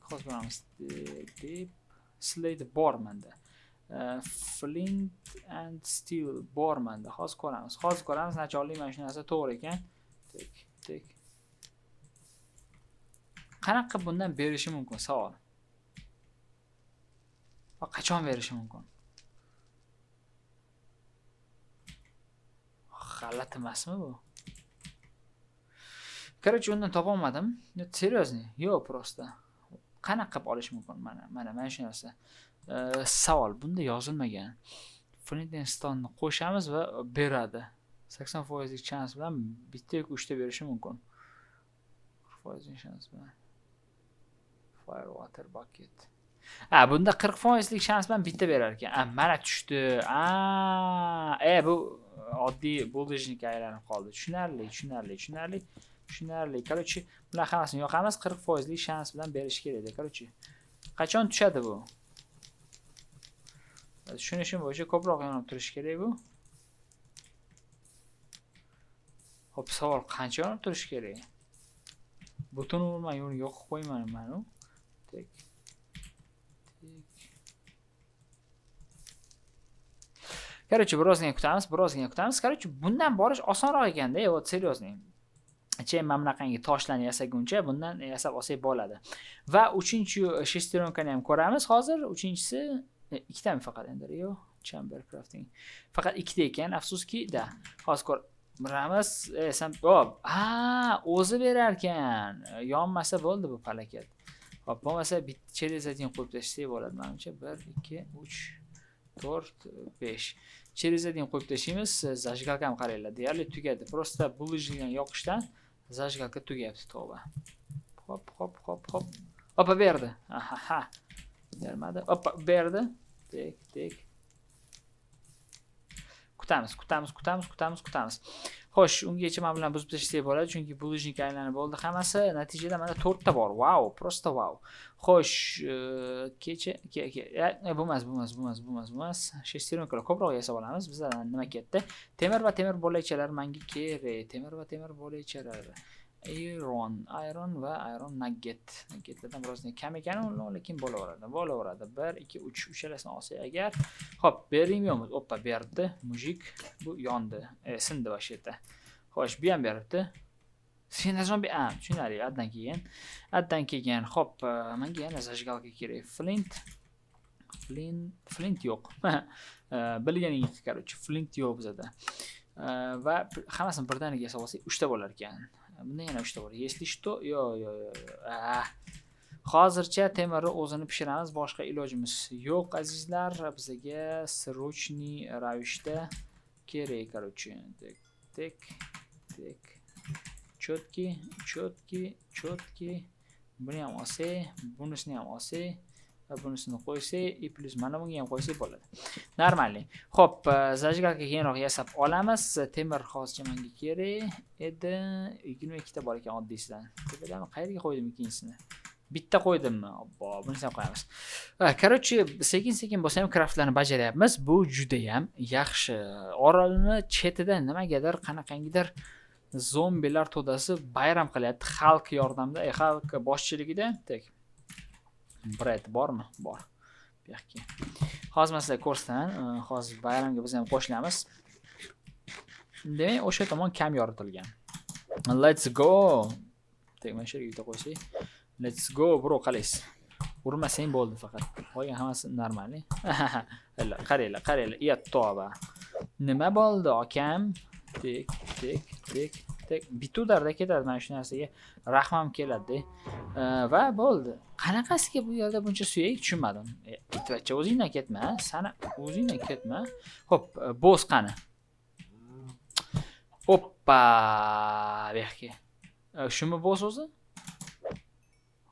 Speaker 1: hozir ko'ramiz. Deep Slate bor menda. Flint and Steel bor menda. Hozir ko'ramiz, nachorlik mana shu narsa to'g'ri ekan. Tik. Qanaqa bundan berishi mumkin? Savol. Va qachon berishi mumkin? G'alati emasmi bu? Короче, undan topa olmadim. Серьезно? Yo'q, просто. Qanaqa qilib olish mumkin? Mana shu narsa. Savol, bunda yozilmagan. Flint and Steelni qo'shamiz va beradi. 80% chance bilan bitta yoki 3 ta berishi mumkin. 40% chance bilan. Fire water bucket. Bunda 40% shans bilan bitta berar ekan. Mana tushdi. Bu oddiy buldejnik aylanib qoldi. Tushunarli. Короче, bular hammasini yoqamiz, 40% shans bilan berish kerak edi. Короче, qachon tushadi bu? Tushunishim bo'yicha ko'proq yonib turish kerak bu. Xo'p, savol qancha yonib turish kerak? Butun umuman yo'q yoqib qo'ymayman-ku. Tek. Короче, birozgina kutamiz. Короче, bundan borish osonroq ekanda, вот серьезно. Mana bunaqangi toshlarni yasaguncha bundan yasab olsak bo'ladi. Va 3-shesteronkani ham ko'ramiz hozir. 3-si ikkitami faqat endi, yo'q, chamber crafting. Faqat ikkita ekan, afsuski, hozir ko'ramiz. O'zi berar ekan. Yonmasa bo'ldi bu palakat. Hop, bo'lmasa bitta cherezadin qo'yib tashlasak bo'ladi, menimcha. 1 2 3 4 5. Cherezadin qo'yib tashlaymiz. Zajgalkam qaranglar, deyarli tugadi. Просто bulishgan yoqishdan zajgalka tugayapti, tavba. Hop. Opa berdi. Bermadi. Opa berdi. Tek. Kutamiz. Xo'sh, ungacha men bilan buzib tashlasak bo'ladi, chunki bulishnik aylanib bo'ldi hammasi. Natijada mana 4 ta bor. Wow, просто wow. Xo'sh, bo'lmas. Shesteronkalar ko'proq yasab olamiz. Bizdan nima ketdi? Temir va temir bo'laychalar menga kerak. Temir bo'laychalar. Iron va iron nugget. Nuggetlardan birozgina kam ekan, lekin bo'laveradi. 1 2 3 uchalasini olsak agar. Xo'p, bering yo'qmi? Oppa, berdi. Mujik bu yondi. Sindi vasheta. Xo'sh, bu ham beribdi. Sendan zombi tushunarli, addan kelgan. Xo'p, menga yana zajgalka kerak. Flint yo'q. Bilganingiz, короче, flint yo'q bizda. Va hammasini birdaniga yasab olsak 3 ta bo'lar ekan. Bunda yana 3 ta bor. Если что, yo'q. Hozircha temirni o'zini pishiramiz, boshqa ilojimiz yo'q, azizlar. Bizga срочный ravishda kerak, короче. Tek. Chotki. Buni ham olsak, bunisini ham olsak, va bunisini qo'ysak, и plus mana bunga ham qo'ysak bo'ladi. Normalniy. Xo'p, zajgalka keyinroq yasab olamiz. Temir hozircha menga kerak edi. 22 ta bor ekan oddiysidan. Tepadami? Qayerga qo'ydim ikkinchisini? Bitta qo'ydimmi? Obbo, bunisini ham qo'yamiz. Короче, sekin bo'lsa ham craftlarni bajaryapmiz. Bu juda ham yaxshi. Orolni chetida nimagadir qanaqangidir zombilar to'dasi bayram qilyapti xalq yordamida, xalq boshchiligida. Tek. Bread bormi? Bor. Bu yoqqa. Hozir sizlarga ko'rsataman. Hozir bayramga biz ham qo'shilamiz. Demak, o'sha tomon kam yoritilgan. Let's go. Tek, mana shu yerga bitta qo'ysak. Let's go, bro, qalaysiz. Urmasang bo'ldi faqat. Qolgan hammasi normalniy. Qaranglar. Toba. Nima bo'ldi, akam? Tek. Bitudarda ketadi mana shu narsaga. Rahmam keladi. Va bo'ldi. Qanaqasiga bu yerda buncha suyak tushunmadim. Itvachcha, o'zingdan ketma, sana o'zingdan ketma. Xo'p, boss qani? Oppa, bu yoqqa. Shumi boss o'zi?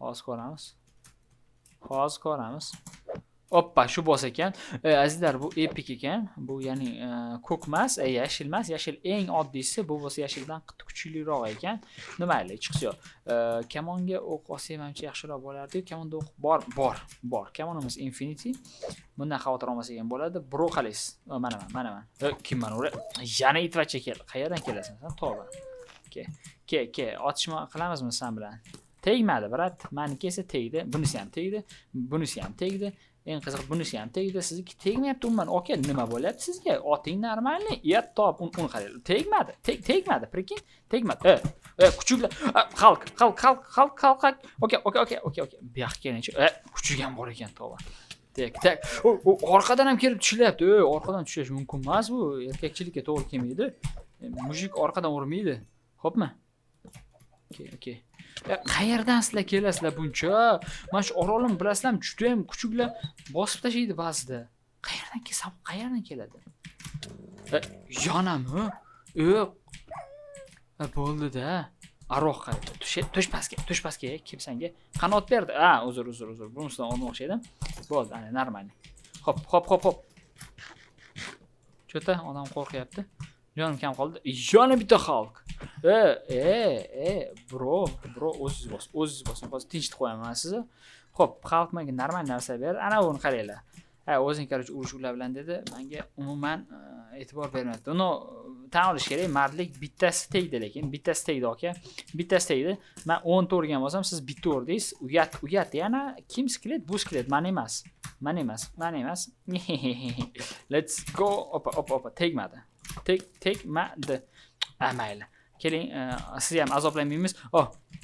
Speaker 1: Hozir ko'ramiz. Hozir ko'ramiz. Oppa, shu bo'lsa ekan. Azizlar, bu epic ekan. Bu ya'ni ko'k emas, yashil emas. Yashil eng oddiysi, bu bo'lsa yashildan qattiq kuchliroq ekan. Nimayli, chiqsa yo'q. Kamonga o'q olsam menimcha yaxshiroq bo'lardi. Kamonda o'q bor. Kamonimiz Infinity. Bundan xavotir olmasak ham bo'ladi. Brokolis. Mana. Kimman ura? Yana itvachcha kel. Qayerdan kelasan sen? To'g'ri. Ke. Otishma qilamizmi sen bilan? Tegmadi, brat. Meniki esa tegdi. Bunisi ham tegdi. Bunisi ham tegdi. Eng qiziq bunisi ham tegdi. Sizniki tegmayapti umuman. Aka, nima bo'lyapti sizga? Oting normalniy. Top, uni qarang. Tegmadi. Tegmadi. Prekin, tegmadi. Kuchuklar. Xalq. Oka. Bu yoqqa kelingchi. Kuchuk ham bor ekan, to'g'ri. Tak. Orqadan ham kelib tushilyapti. Orqadan tushish mumkin emas bu. Erkakchilikka to'g'ri kelmaydi. Mujik orqadan urmaydi. Xo'pmi? Okay. Qayerdan sizlar kelasizlar buncha? Mana shu orolni bilasizlarmi? Juda ham kuchuklar bosib tashlaydi ba'zida. Qayerdan keladi? Yonami? Bo'ldi-da. Aroq qayda? Tush pastga, kimsanga qanot berdi. Uzr. Bunisidan olmoqchi edim. Bo'ldi, ana normalniy. Hop. Cho'ta, odam qo'rqyapti. Jonim kam qoldi. Yana bitta xalq. Bro, o'zingiz bos. Hozir tinchitib qo'yaman sizni. Xo'p, xalq menga normal narsa ber. Ana buni qaranglar. O'zing qarshi urush ular bilan dedi. Menga umuman e'tibor bermadi. Uni tan olish kerak, mardlik bittasi tegdi lekin, bittasi tegdi aka. Bittasi tegdi. Men 10 ta urgan bo'lsam, siz bitta urdingiz. Uyat. Yana kim sklet? Bu sklet men emas. Let's go. Opa, tegmadi. Tegmadi. Mayli. Keling, siz ham azoblanmaymiz.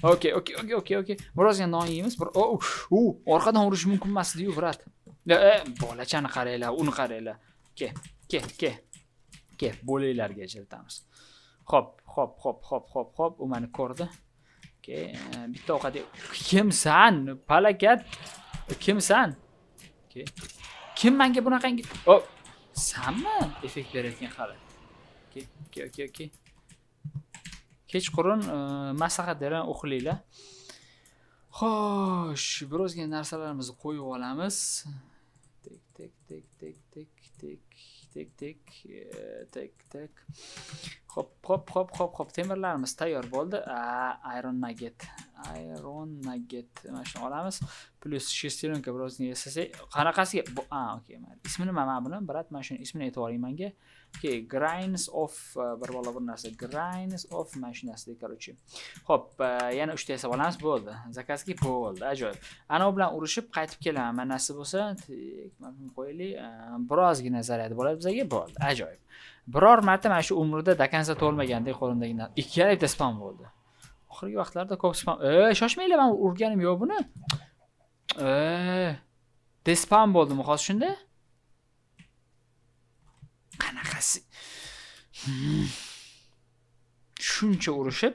Speaker 1: Okay. Birozgina non yeymiz. Orqadan urish mumkin emas-ku, brat. Bolachani qaranglar, uni qaranglar. Ke, bo'linglarga ajratamiz. Hop. U meni ko'rdi. Bitta ovqat. Kimsan? Palakat. Kimsan? Kim menga bunaqangi? Sanmi effekt berayotgan hali? Ke. Kechqurun maslahat beraman, o'qilinglar. Xo'sh, birozgina narsalarimizni qo'yib olamiz. Tek. Hop. Temirlarimiz tayyor bo'ldi. Iron nugget. Mana shuni olamiz. Plus shesterenka birozgina yasasak. Qanaqasiga? Okay, mayli. Ismi nima mana buni? Brat, mana shuni ismini aytib oling menga. Grains of bir narsa. Grains of mana shu narsa, короче. Xo'p, yana 3 ta yasab olamiz, bo'ldi. Zakazki bo'ldi, ajoyib. Ana u bilan urishib qaytib kelaman. Mana narsa bo'lsa, mana qo'yaylik. Birozgina zaryad bo'ladi bizga, bo'ldi. Ajoyib. Biror marta mana shu umrida dakansa to'lmagandek qo'limdagi 2 ta spam bo'ldi. Oxirgi vaqtlarda ko'p spam. Shoshmanglar, men urganim yo'q buni. Despam bo'ldimi hozir shunda? Qanaqasi? Shuncha urishib,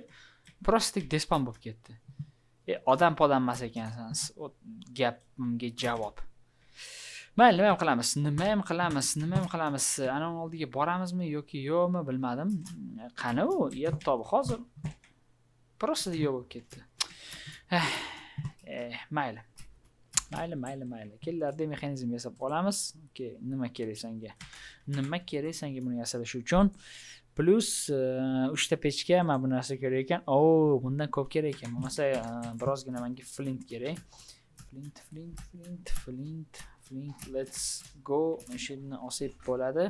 Speaker 1: prostik despam bo'lib ketdi. Odam emas ekansiz. Gapimga javob. Mayli, nima ham qilamiz? Ana uning oldiga boramizmi yoki yo'qmi bilmadim. Qani u? Yettobi hozir. Prosta yo'q bo'lib ketdi. Mayli. Kellarda mexanizm yasab olamiz. Nima kerak senga buni yasalash uchun? Plus 3 ta pechka mana bu narsa kerak ekan. Bundan ko'p kerak ekan. Bo'lmasa birozgina menga flint kerak. Flint. Let's go. Mashina olsak bo'ladi.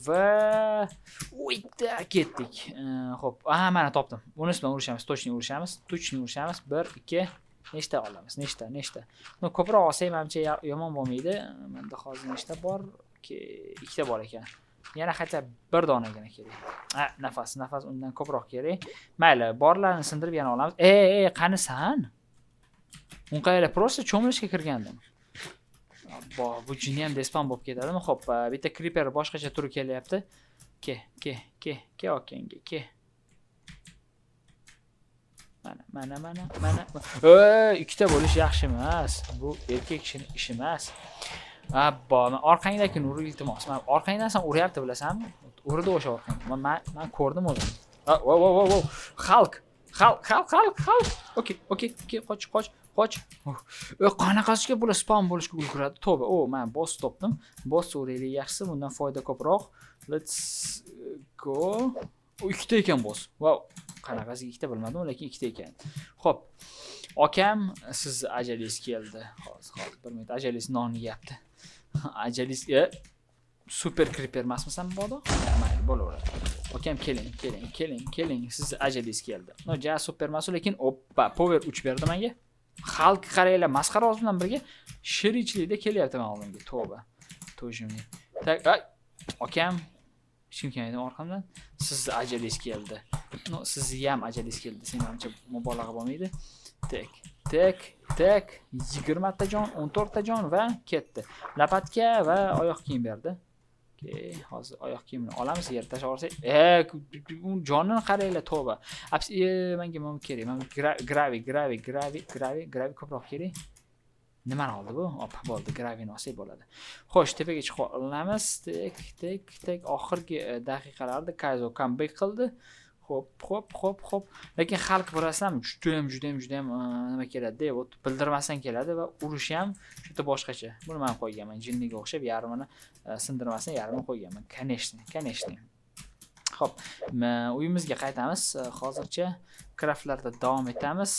Speaker 1: Va ketdik. Xo'p, mana topdim. Bunisi bilan urishamiz, tochni urishamiz. 1 2 nechta olamiz? Nechta? Ko'proq olsak menimcha yomon bo'lmaydi. Menda hozir nechta bor? 2 ta bor ekan. Yana hatto 1 donagina kerak. Nafas undan ko'proq kerak. Mayli, borlarni sindirib yana olamiz. Qanisan? Unqaylar prosta cho'milishga kirgandim. Bu jini ham despam bo'lib ketadimi? Xo'p, bitta creeper boshqacha turi kelyapti. Ke, okanga, ke. Mana. 2 ta bo'lish yaxshi emas. Bu erkak kishining ishi emas. Men orqangdagini ur iltimos. Men orqangdan sen uryapti bilasanmi? Urdi o'sha orqang. Men ko'rdim o'zim. Xalq. Okay, qoch. Qoch. Qanaqasiga bular spam bo'lishga ulguradi. To'ba. Men boss topdim. Boss o'raylik yaxshisi, bundan foyda ko'proq. Let's go. Ikkita ekan boss. Wow. Qanaqasiga ikkita bilmadim, lekin ikkita ekan. Xo'p. Akam, siz ajalingiz keldi. Hozir 1 minut ajalingiz non yeyapti. Ajalingiz super creeper emasmisan bodo? Mayli, bo'laveradi. Akam keling. Siz ajalingiz keldi. No, ja super emas, lekin oppa, power 3 berdi menga. Xalq qaranglar, masxara oz bilan birga shirichlikda kelyapti men oldimga. To'ba. To'jimni. Tak, akam kim keldi orqamdan? Siz ajalingiz keldi. No, sizni ham ajalingiz keldi. Senimcha mubolag'a bo'lmaydi. Tek 20 ta jon, 14 ta jon va ketdi. Lapatka va oyoq kiyim berdi. Hozir oyoq kiyimni olamiz, yer tashlab olsak. Jonini qaranglar, to'ba. Menga kerak. Men gravi ko'proq kerak. Nimani oldi bu? Bo'ldi, gravini olsak bo'ladi. Xo'sh, tepaga chiqib olamiz. Tek oxirgi daqiqalarda Kaizo comeback qildi. Xo'p. Lekin xalq bilasizmi, juda ham nima keladi deb bildirmasdan keladi va urushi ham juda boshqacha. Buni men qo'yganman, jinniga o'xshab yarmini sindirmasdan yarmini qo'yganman. Конечно. Xo'p, uyimizga qaytamiz. Hozircha craftlarda davom etamiz.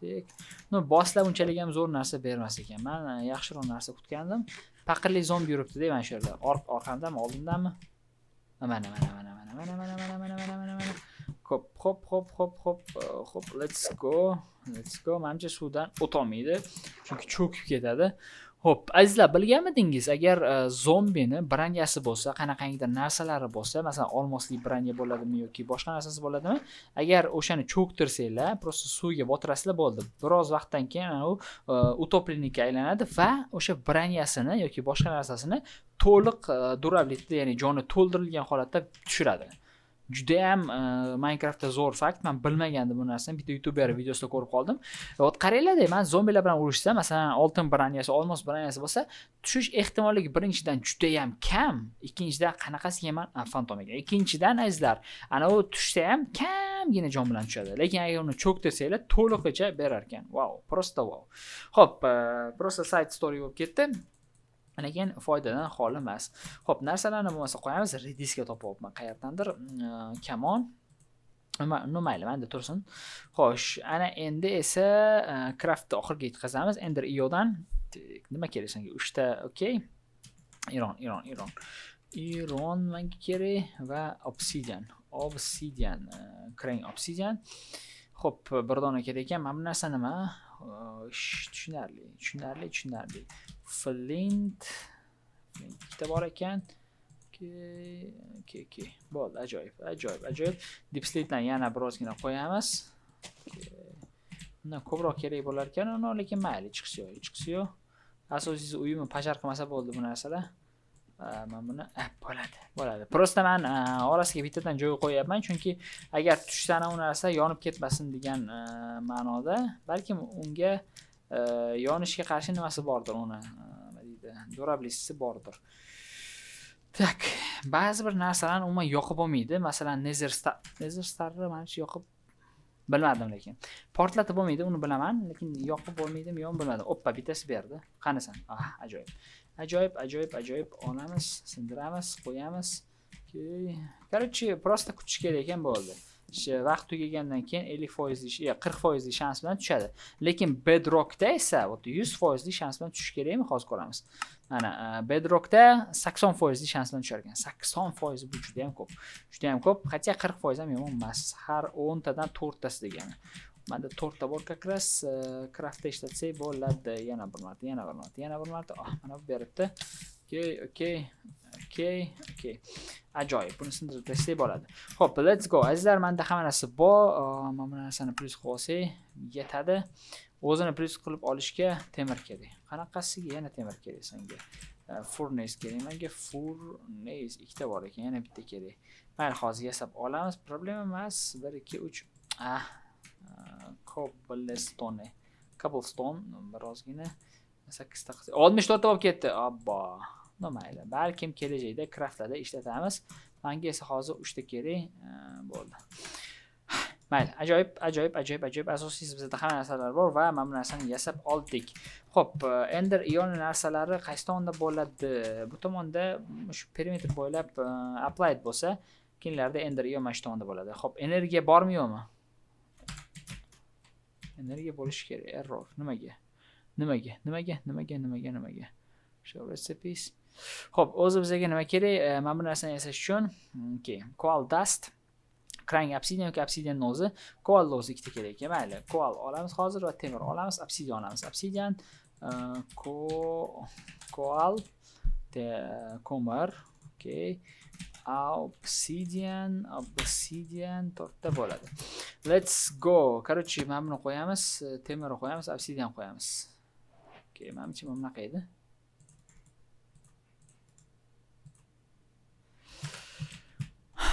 Speaker 1: Tek. No, bosslar unchalik ham zo'r narsa bermas ekan. Men yaxshiroq narsa kutgandim. Paqirli zombi yuribdi-da mana shu yerda. Orqamdami, oldimdami? Mana. Hop, let's go. Menimcha suvdan o'tolmaydi, chunki cho'kib ketadi. Hop, azizlar, bilganmidingiz, agar zombini branyasi bo'lsa, qanaqangidir narsalari bo'lsa, masalan, olmosli branya bo'ladimi yoki boshqa narsasi bo'ladimi? Agar o'shani cho'ktirsanglar, prosta suvga botirasizlar bo'ldi. Biroz vaqtdan keyin u utoplennikka aylanadi va o'sha branyasini yoki boshqa narsasini to'liq durabilitda, ya'ni joni to'ldirilgan holatda tushiradi. Juda ham Minecraftda zo'r fakt. Men bilmagandim bu narsani. Bitta YouTuber videosida ko'rib qoldim. Qaranglar-da, men zombilar bilan urushsam, masalan, oltin branyasi, olmos branyasi bo'lsa, tushish ehtimolligi birinchidan juda ham kam, ikkinchidan qanaqasiga men fantom ekan. Ikkinchidan azizlar, ana u tushsa ham kamgina jon bilan tushadi. Lekin agar uni cho'ktirsanglar, to'liqcha berar ekan. Wow, prosta wow. Xo'p, prosta side story bo'lib ketdi. Lekin foydadan xoli emas. Xo'p, narsalarni bo'lmasa qo'yamiz. Rediska topib olibman qayerdandir. Kamon. No mayli, menda tursin. Xo'sh, ana endi esa craftni oxirga yetkazamiz. Ender iodan nima kerak senga? 3 ta, okey. Iron menga kerak va obsidian. Crane obsidian. Xo'p, bir dona kerak ekan. Mana bu narsa nima? Tushunarli. Flint ikkita bor ekan. Bo'ldi, ajoyib. Dipslitdan yana birozgina qo'yamiz. Undan ko'proq kerak bo'lar ekan, lekin mayli, chiqsi yo'q. Asosiysi uyimni pashar qilmasa bo'ldi bu narsalar. Men buni bo'ladi. Prosta men orasiga bittadan joy qo'yapman, chunki agar tushsana u narsa yonib ketmasin degan ma'noda, balkim unga yonishga qarshi nimasi bordir, uni nima deydi, durabilitesi bordir. Tak, ba'zi bir narsalarni umuman yoqib olmaydi. Masalan, Nether Star'ni menimcha yoqib bilmadim, lekin portlatib bo'lmaydi, uni bilaman, lekin yoqib bo'lmaydimi, yo'q bilmadim. Oppa, bittasi berdi. Qanisan? Ajoyib. Olamiz, sindiramiz, qo'yamiz. Короче, prosta kutish kerak ekan, bo'ldi. Vaqt tugagandan keyin 40% shans bilan tushadi. Lekin Bedrockda esa 100% shans bilan tushish kerakmi? Hozir ko'ramiz. Mana Bedrockda 80% shans bilan tushar ekan. 80% bu juda ham ko'p. Hatto 40% ham yomon emas. Har 10 tadan 4 tasi degani. Menda 4 ta bor, как раз craftda ishlatsak bo'ladi. Yana bir marta. Mana bu beribdi. Okey. Ajoyib. Buni sindirib tashlay bo'ladi. Xo'p, let's go. Azizlar, menda hamma narsa bor. Mana bu narsani plus qilib olsak, yetadi. O'zini plus qilib olishga temir kerak. Qanaqasiga yana temir kerak senga? Furnace kerak. Menga furnace ikkita bor ekan, yana bitta kerak. Mayli, hozir yasab olamiz. Problem emas. 1 2 3. Cobblestone birozgina 8 ta 64 ta bo'lib ketdi. Abbo. Mayli, balkim kelajakda craftlarda ishlatamiz. Menga esa hozir 3 ta kerak bo'ldi. mayli, ajoyib. Asosiysi bizda hamma narsalar bor va mana bu narsani yasab oldik. Xo'p, ender ioni narsalari qaysi tomonda bo'ladi? Bu tomonda shu perimetr bo'ylab applied bo'lsa, keyinlarda ender ion mana shu tomonda bo'ladi. Xo'p, energiya bormi yo'qmi? Energiya bo'lishi kerak. Error. Nimaga? Show recipes. Xo'p, o'zi bizga nima kerak? Mana bu narsani yasash uchun, coal dust, crying obsidian yoki obsidian o'zi, coal o'zi ikkita kerak ekan. Mayli, coal olamiz hozir va temir olamiz, obsidian olamiz. Obsidian, coal, ko'mir, obsidian to'rtta bo'ladi. Let's go. Короче, mana buni qo'yamiz, temirni qo'yamiz, obsidian qo'yamiz. Menimcha mana bunaqa edi.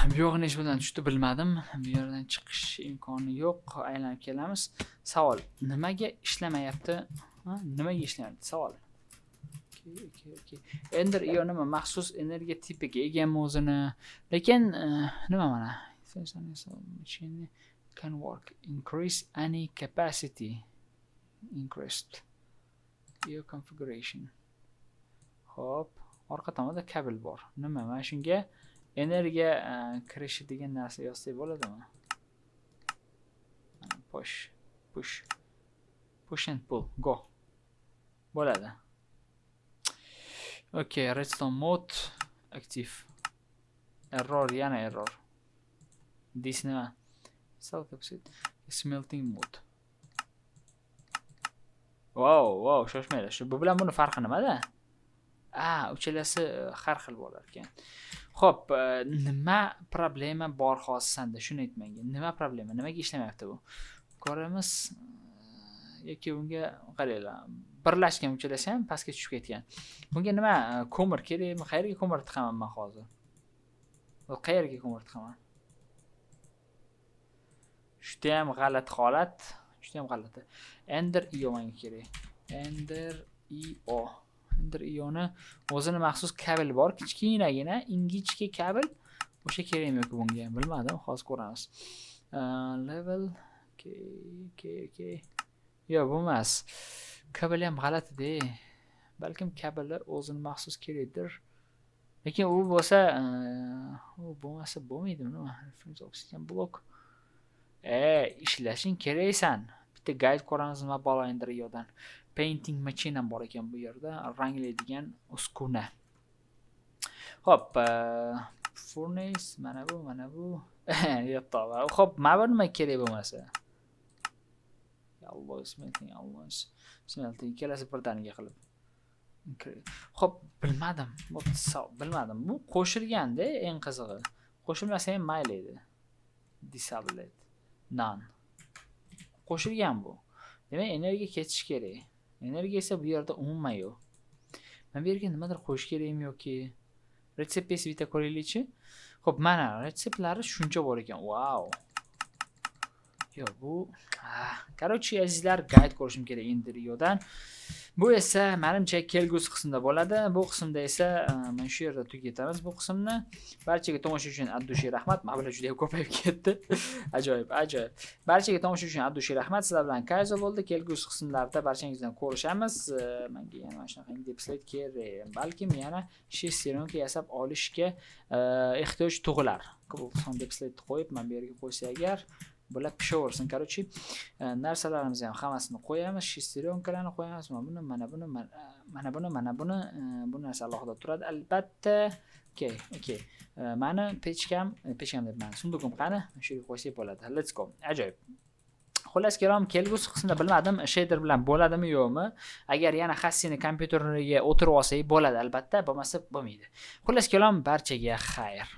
Speaker 1: Bu yo'g'ini hech bilan tushdi bilmadim. Bu yerdan chiqish imkoni yo'q. Aylanib kelamiz. Savol: nimaga ishlamayapti? Nimaga ishlamayapti? Savol. Ender ioni maxsus energiya tipiga egami o'zini. Lekin nima mana? Can work. Increase any capacity. Increased. Your configuration. Hop, orqa tomonda kabel bor. Nima? Mana shunga energiya kirishi degan narsa yozsak bo'ladimi? Push and pull. Go. Bo'ladi. Okay, redstone mode active. Yana error. This nima? South opposite. Smelting mode. Wow, shoshmaylar. Shu bu bilan buni farqi nimada? Uchalasi har xil bo'lar ekan. Xo'p, nima problema bor hozirda? Shuni aytmang. Nima problema? Nimaga ishlamayapti bu? Ko'ramiz. Yoki bunga qaranglar. Birlashgan uchalasi ham pastga tushib ketgan. Bunga nima? Ko'mir kerakmi? Qayerga ko'mir tiqaman men hozir? Qayerga ko'mir tiqaman? Juda ham g'alati holat. Ender io menga kerak. Ender ioni o'zini maxsus kabel bor, kichkinagina, ingichka kabel. O'sha kerakmi yoki bunga? Bilmadim, hozir ko'ramiz. Level Yo'q, bu emas. Kabel ham g'alati-da. Balkim kabellar o'zini maxsus kerakdir. Lekin u bo'lmasa bo'lmaydimi nima? Reference oxygen block. Ishlashing keraksan. Bitta guide ko'ramiz nima balo ender iodan. Painting machine bor ekan bu yerda, ranglaydigan uskuna. Hop, furnace mana bu. Yo'q, hop, mana nima kerak bo'lmasa. Smelting kelasi birdaniga qilib. Hop, bilmadim. Bu qo'shilganda eng qizig'i. Qo'shilmasa ham mayli edi. Disabled. None. Qo'shilgan bu. Demak, energiya ketish kerak. Energiya esa bu yerda umuman yo'q. Men bu yerga nimadir qo'yish kerakmi yoki retseptni bitta ko'raylikchi. Xo'p, mana retseptlari shuncha bor ekan. Wow. Yo'q, bu Короче, azizlar, guide ko'rishim kerak ender iodan. Bu esa menimcha kelgusi qismda bo'ladi. Bu qismda esa men shu yerda tugatamiz bu qismni. Barchaga tomosha uchun addushi rahmat. Mablag' juda ko'payib ketdi. Ajoyib. Barchaga tomosha uchun addushi rahmat. Sizlar bilan Kayzo bo'ldi. Kelgusi qismlarda barchangizdan ko'rishamiz. Menga yana mana shunaqa depslet kerak. Balkim yana shesteronka yasab olishga ehtiyoj tug'ilar. Cobblestone depsletni qo'yib, men bu yerga qo'ysa agar bular pishaversin. Короче, narsalarimizni ham hammasini qo'yamiz, shesteronkalarni qo'yamiz. Mana buni bu narsa alohida turadi. Albatta, okay. Mani pechkam debman. Sundugim qani? Shu yerga qo'ysak bo'ladi. Let's go. Ajoyib. Xullas kalom, kelgusi qismda bilmadim, shader bilan bo'ladimi yo'qmi? Agar yana hassini kompyuteriga o'tirib olsak bo'ladi albatta, bo'lmasa bo'lmaydi. Xullas kalom, barchaga xayr.